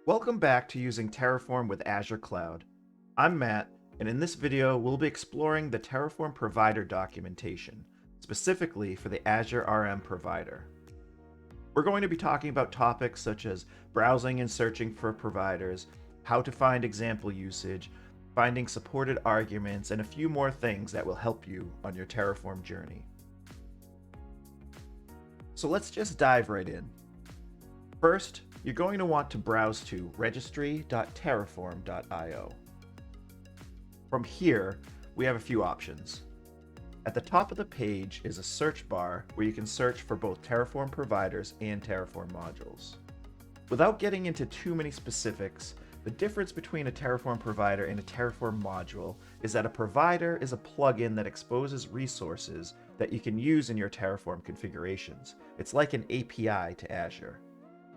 Welcome back to using Terraform with Azure Cloud. I'm Matt, and in this video we'll be exploring the Terraform Provider documentation, specifically for the AzureRM Provider. We're going to be talking about topics such as browsing and searching for providers, how to find example usage, finding supported arguments, and a few more things that will help you on your Terraform journey. So let's just dive right in. First, you're going to want to browse to registry.terraform.io. From here, we have a few options. At the top of the page is a search bar where you can search for both Terraform providers and Terraform modules. Without getting into too many specifics, the difference between a Terraform provider and a Terraform module is that a provider is a plugin that exposes resources that you can use in your Terraform configurations. It's like an API to Azure.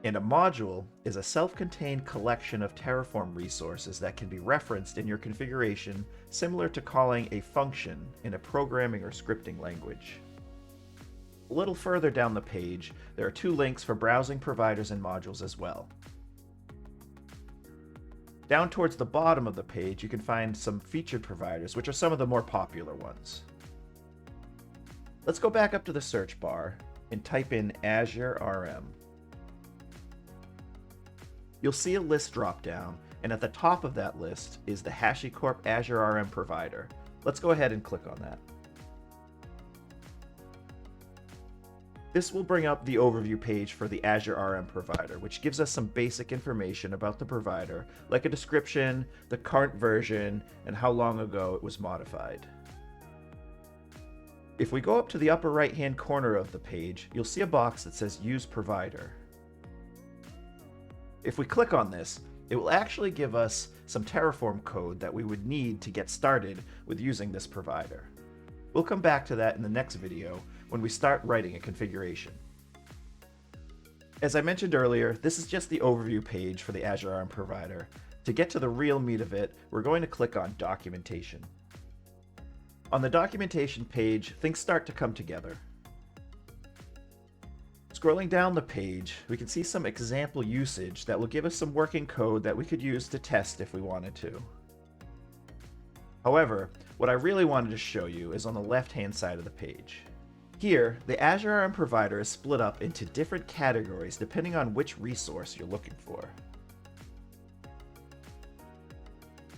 And a module is a self-contained collection of Terraform resources that can be referenced in your configuration, similar to calling a function in a programming or scripting language. A little further down the page, there are two links for browsing providers and modules as well. Down towards the bottom of the page, you can find some featured providers, which are some of the more popular ones. Let's go back up to the search bar and type in AzureRM. You'll see a list drop down, and at the top of that list is the HashiCorp AzureRM Provider. Let's go ahead and click on that. This will bring up the overview page for the AzureRM Provider, which gives us some basic information about the provider, like a description, the current version, and how long ago it was modified. If we go up to the upper right-hand corner of the page, you'll see a box that says Use Provider. If we click on this, it will actually give us some Terraform code that we would need to get started with using this provider. We'll come back to that in the next video when we start writing a configuration. As I mentioned earlier, this is just the overview page for the AzureRM Provider. To get to the real meat of it, we're going to click on Documentation. On the documentation page, things start to come together. Scrolling down the page, we can see some example usage that will give us some working code that we could use to test if we wanted to. However, what I really wanted to show you is on the left-hand side of the page. Here, the AzureRM Provider is split up into different categories depending on which resource you're looking for.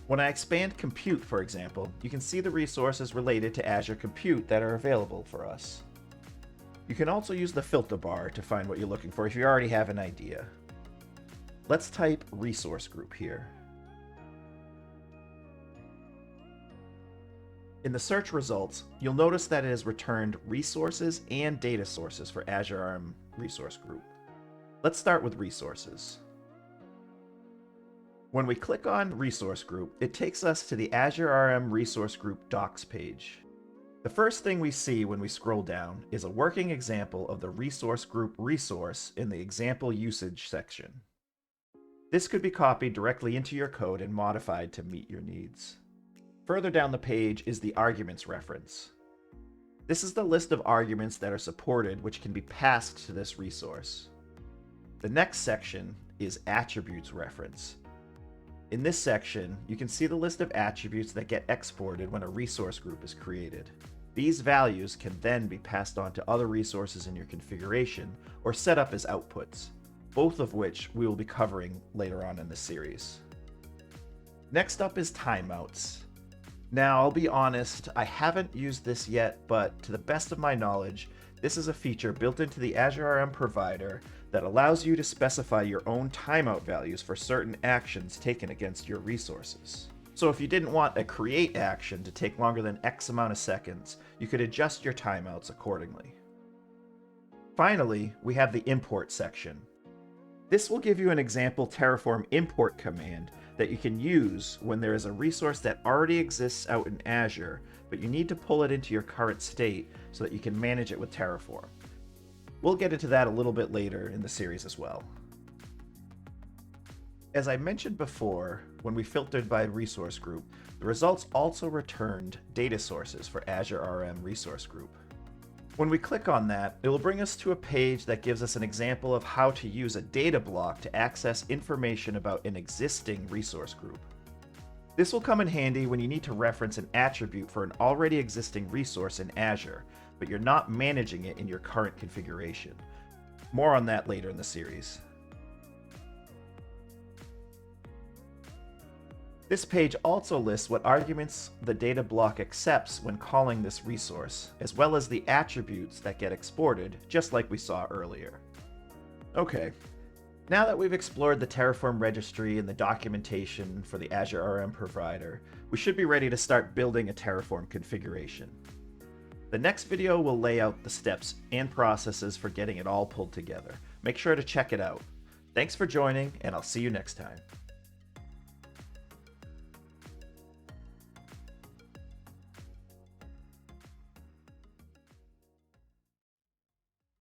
When I expand Compute, for example, you can see the resources related to Azure Compute that are available for us. You can also use the filter bar to find what you're looking for if you already have an idea. Let's type resource group here. In the search results, you'll notice that it has returned resources and data sources for AzureRM resource group. Let's start with resources. When we click on resource group, it takes us to the AzureRM resource group docs page. The first thing we see when we scroll down is a working example of the resource group resource in the example usage section. This could be copied directly into your code and modified to meet your needs. Further down the page is the arguments reference. This is the list of arguments that are supported which can be passed to this resource. The next section is attributes reference. In this section, you can see the list of attributes that get exported when a resource group is created. These values can then be passed on to other resources in your configuration or set up as outputs, both of which we will be covering later on in the series. Next up is timeouts. Now, I'll be honest, I haven't used this yet, but to the best of my knowledge, this is a feature built into the AzureRM Provider that allows you to specify your own timeout values for certain actions taken against your resources. So if you didn't want a create action to take longer than X amount of seconds, you could adjust your timeouts accordingly. Finally, we have the import section. This will give you an example Terraform import command that you can use when there is a resource that already exists out in Azure, but you need to pull it into your current state so that you can manage it with Terraform. We'll get into that a little bit later in the series as well. As I mentioned before, when we filtered by resource group, the results also returned data sources for AzureRM resource group. When we click on that, it will bring us to a page that gives us an example of how to use a data block to access information about an existing resource group. This will come in handy when you need to reference an attribute for an already existing resource in Azure, but you're not managing it in your current configuration. More on that later in the series. This page also lists what arguments the data block accepts when calling this resource, as well as the attributes that get exported, just like we saw earlier. Okay, now that we've explored the Terraform Registry and the documentation for the AzureRM Provider, we should be ready to start building a Terraform configuration. The next video will lay out the steps and processes for getting it all pulled together. Make sure to check it out. Thanks for joining, and I'll see you next time.